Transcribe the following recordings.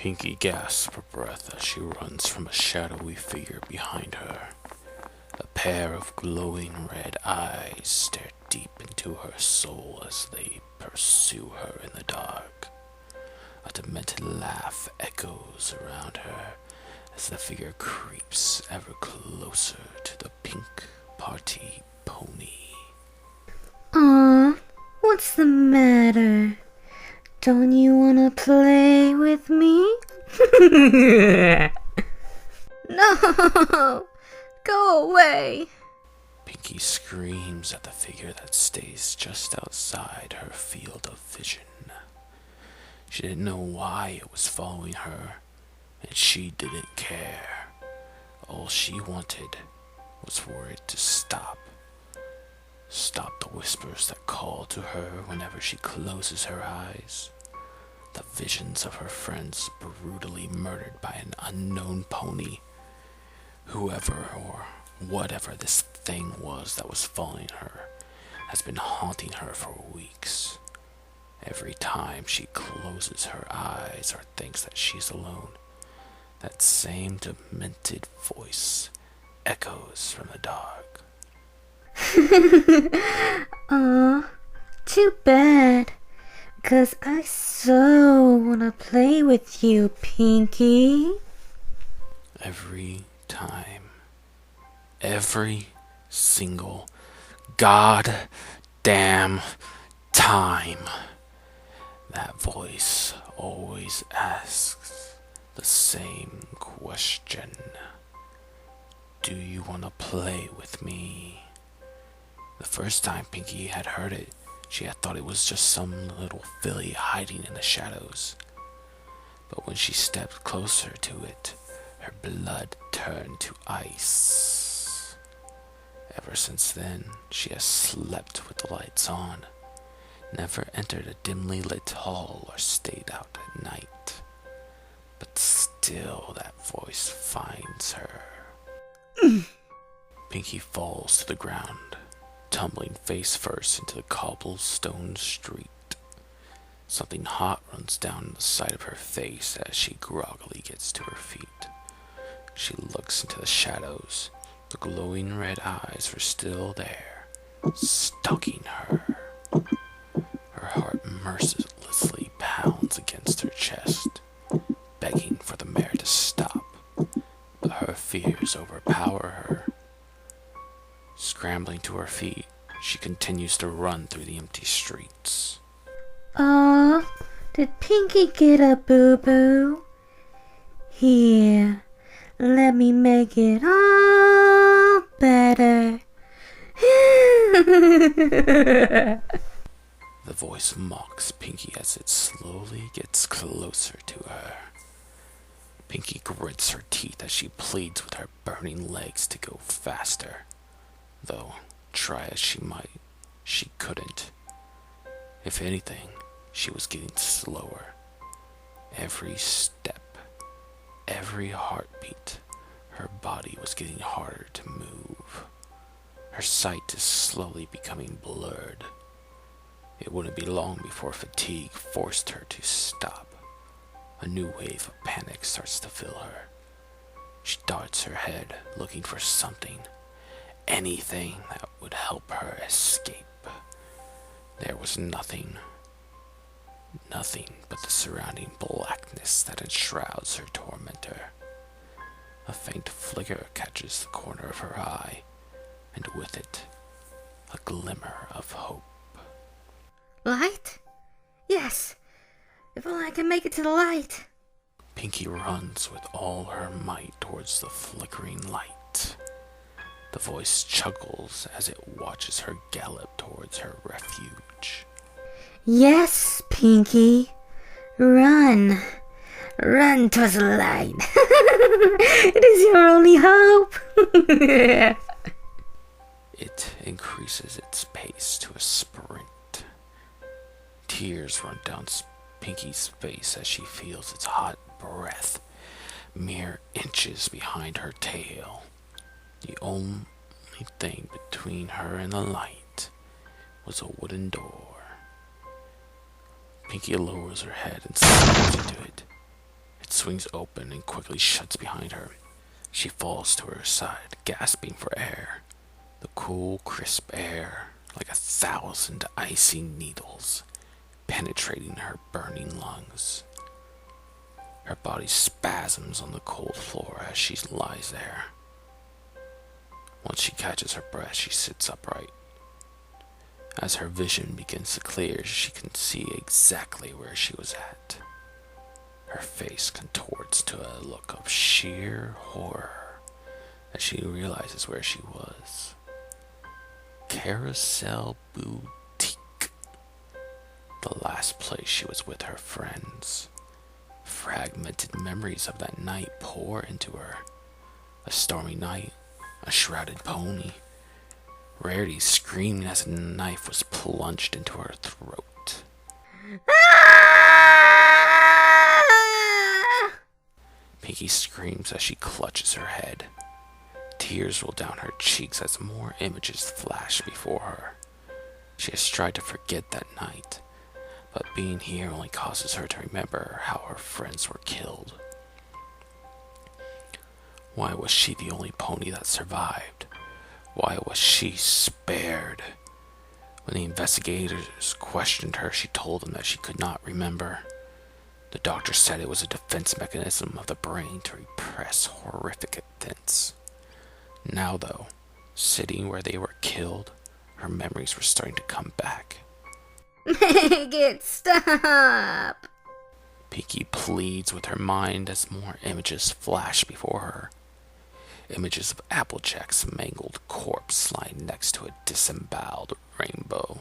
Pinky gasps for breath as she runs from a shadowy figure behind her. A pair of glowing red eyes stare deep into her soul as they pursue her in the dark. A demented laugh echoes around her as the figure creeps ever closer to the pink party pony. Aw, what's the matter? Don't you wanna play with me? No! Go away! Pinky screams at the figure that stays just outside her field of vision. She didn't know why it was following her, and she didn't care. All she wanted was for it to stop. Stop the whispers that call to her whenever she closes her eyes. The visions of her friends brutally murdered by an unknown pony. Whoever or whatever this thing was that was following her has been haunting her for weeks. Every time she closes her eyes or thinks that she's alone, that same demented voice echoes from the dark. Aw, too bad. 'Cause I so wanna play with you, Pinky. Every time. Every single goddamn time. That voice always asks the same question. Do you want to play with me? The first time Pinky had heard it, she had thought it was just some little filly hiding in the shadows. But when she stepped closer to it, her blood turned to ice. Ever since then, she has slept with the lights on, never entered a dimly lit hall or stayed out at night. But still that voice finds her. Pinky falls to the ground, tumbling face first into the cobblestone street. Something hot runs down the side of her face as she groggily gets to her feet. She looks into the shadows. The glowing red eyes were still there, stalking her. Her heart mercilessly pounds against her chest, begging for the mare to stop, but her fears overpower her. Scrambling to her feet, she continues to run through the empty streets. Aw, did Pinky get a boo-boo? Here, let me make it all better. The voice mocks Pinky as it slowly gets closer to her. Pinky grits her teeth as she pleads with her burning legs to go faster. Though, try as she might, she couldn't. If anything, she was getting slower. Every step, every heartbeat, her body was getting harder to move. Her sight is slowly becoming blurred. It wouldn't be long before fatigue forced her to stop. A new wave of panic starts to fill her. She darts her head, looking for something, anything that would help her escape. There was nothing but the surrounding blackness that enshrouds her tormentor. A faint flicker catches the corner of her eye, and with it, a glimmer of hope. Light? Yes, if only I can make it to the light. Pinky runs with all her might towards the flickering light. The voice chuckles as it watches her gallop towards her refuge. Yes, Pinky. Run. Run towards the light. It is your only hope. It increases its pace to a sprint. Tears run down Pinky's face as she feels its hot breath mere inches behind her tail. The only thing between her and the light was a wooden door. Pinky lowers her head and slides into it. Its swings open and quickly shuts behind her. She falls to her side, gasping for air. The cool, crisp air, like 1,000 icy needles, penetrating her burning lungs. Her body spasms on the cold floor as she lies there. Once she catches her breath, she sits upright. As her vision begins to clear, she can see exactly where she was at. Her face contorts to a look of sheer horror as she realizes where she was. Carousel Boutique. The last place she was with her friends. Fragmented memories of that night pour into her. A stormy night, a shrouded pony. Rarity screaming as a knife was plunged into her throat. Pinky screams as she clutches her head. Tears roll down her cheeks as more images flash before her. She has tried to forget that night, but being here only causes her to remember how her friends were killed. Why was she the only pony that survived? Why was she spared? When the investigators questioned her, she told them that she could not remember. The doctor said it was a defense mechanism of the brain to repress horrific events. Now, though, sitting where they were killed, her memories were starting to come back. Make it stop! Pinky pleads with her mind as more images flash before her. Images of Applejack's mangled corpse lying next to a disemboweled rainbow.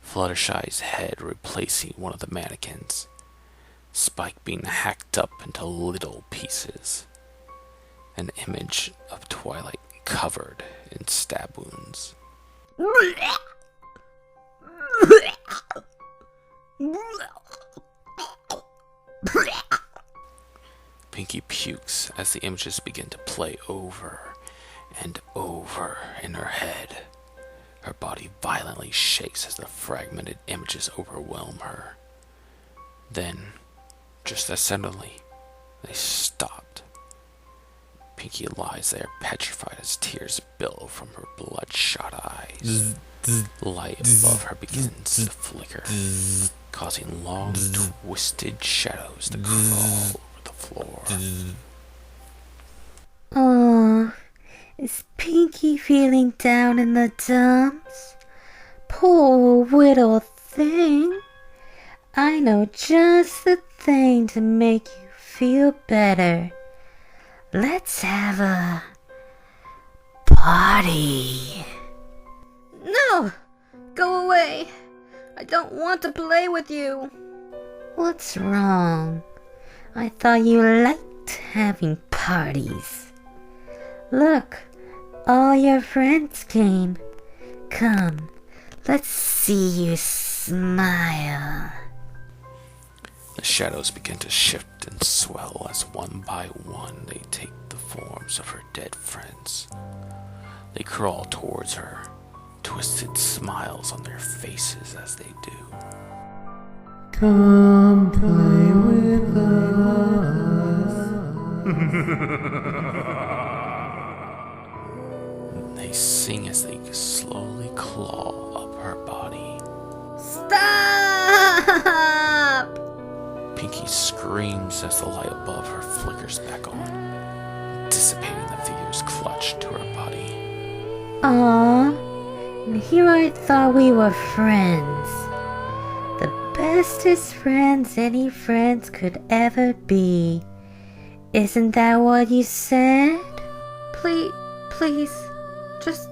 Fluttershy's head replacing one of the mannequins. Spike being hacked up into little pieces. An image of Twilight covered in stab wounds. Pinky pukes as the images begin to play over and over in her head. Her body violently shakes as the fragmented images overwhelm her. Then, just as suddenly, they stopped. Pinky lies there petrified as tears billow from her bloodshot eyes. Light above her begins to flicker, causing long, twisted shadows to crawl over the floor. Aw, is Pinky feeling down in the dumps? Poor little thing. I know just the thing to make you feel better. Let's have a party. No! Go away! I don't want to play with you. What's wrong? I thought you liked having parties. Look, all your friends came. Come, let's see you smile. The shadows begin to shift and swell as one by one they take the forms of her dead friends. They crawl towards her, twisted smiles on their faces as they do. Come play with us. They sing as they slowly claw up her body. Stop! Pinky screams as the light above her flickers back on, dissipating the figure's clutch to her body. Aw, and here I thought we were friends. The bestest friends any friends could ever be. Isn't that what you said? Please, just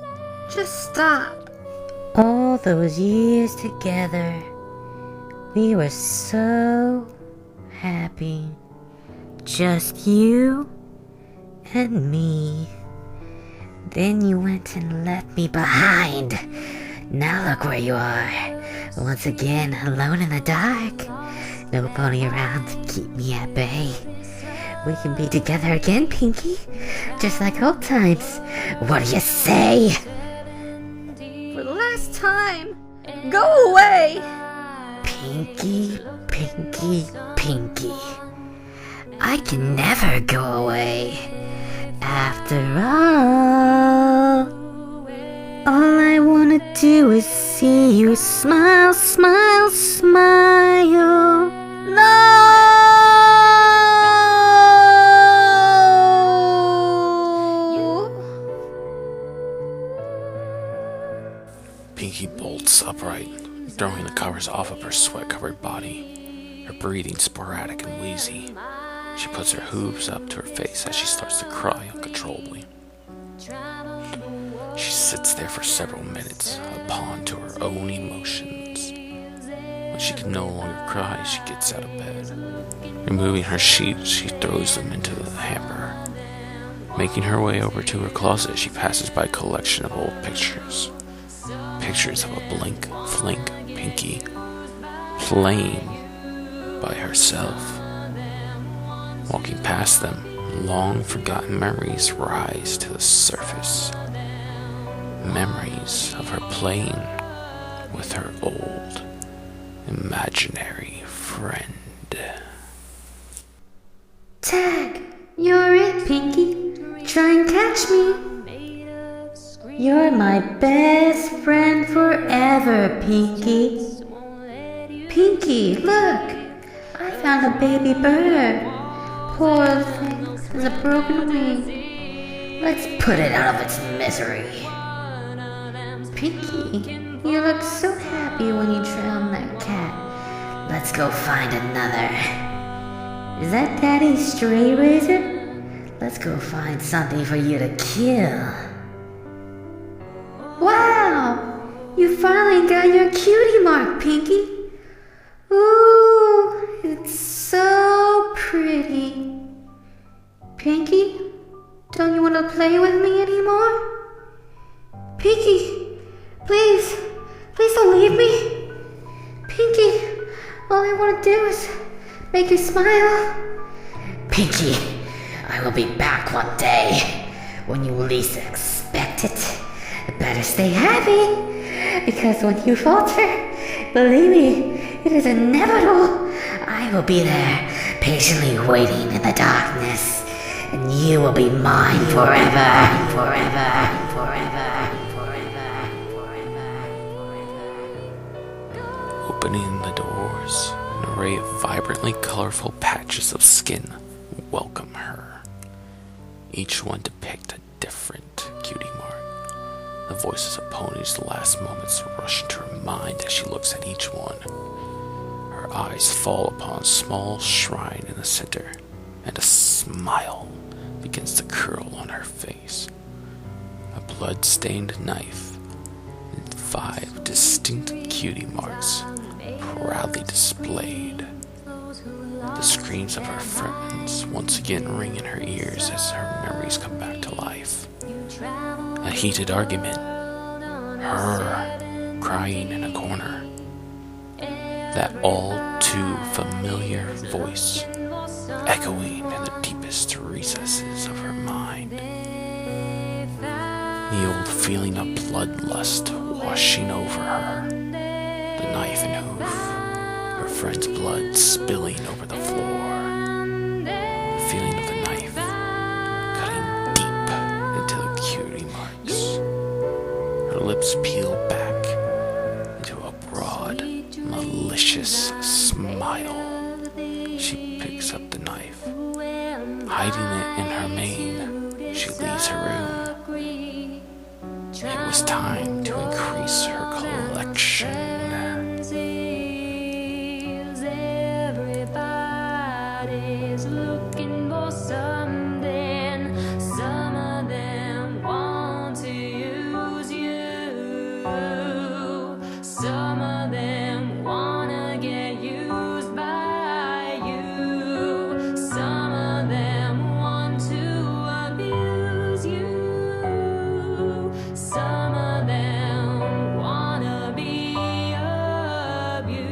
stop. All those years together, we were so happy. Just you and me. Then you went and left me behind. Now look where you are. Once again, alone in the dark. No pony around to keep me at bay. We can be together again, Pinky. Just like old times. What do you say? For the last time, go away! Pinky, Pinky, Pinky. I can never go away. After all I wanna do is see you smile, smile, smile. No! Pinky bolts upright, throwing the covers off of her sweat-covered body, her breathing sporadic and wheezy. She puts her hooves up to her face as she starts to cry uncontrollably. She sits there for several minutes, a pawn to her own emotions. When she can no longer cry, she gets out of bed. Removing her sheets, she throws them into the hamper. Making her way over to her closet, she passes by a collection of old pictures. Pictures of a blink, flink Pinky playing by herself. Walking past them, long-forgotten memories rise to the surface. Memories of her playing with her old, imaginary friend. Tag, you're it, Pinky. Try and catch me. You're my best friend forever, Pinky. Pinky, look! I found a baby bird. Poor thing has a broken wing. Let's put it out of its misery. Pinky, you look so happy when you drowned that cat. Let's go find another. Is that Daddy's stray razor? Let's go find something for you to kill. Wow! You finally got your cutie mark, Pinky. Ooh, it's so pretty. Pinky, don't you want to play with me anymore? Pinky, please don't leave me. Pinky, all I want to do is make you smile. Pinky, I will be back one day when you least expect it. Better stay happy, because when you falter, believe me, it is inevitable. I will be there, patiently waiting in the darkness, and you will be mine forever, forever, forever, forever, forever, forever. Opening the doors, an array of vibrantly colorful patches of skin welcome her. Each one depict a different cutie mark. The voices of Pony's last moments rush into her mind as she looks at each one. Her eyes fall upon a small shrine in the center, and a smile begins to curl on her face. A blood-stained knife and 5 distinct cutie marks proudly displayed. The screams of her friends once again ring in her ears as her memories come back to life. A heated argument, her crying in a corner, that all too familiar voice echoing in the deepest recesses of her mind. The old feeling of bloodlust washing over her, the knife and hoof, her friend's blood spilling over the floor, the feeling of the knife cutting deep into the cutie marks. Her lips peel back into a broad, malicious smile. She picks up the knife. Hiding it in her mane, she leaves her room. It was time to increase her collection. Everybody's looking for something. Some of them want to use you. Some of them wanna get used by you. Some of them want to abuse you. Some of them wanna be abused.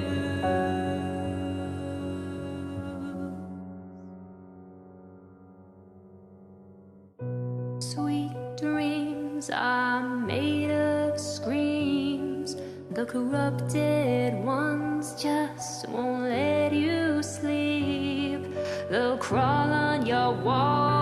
Sweet dreams are made of screams. The corrupted ones just won't let you sleep. they'll crawl on your wall.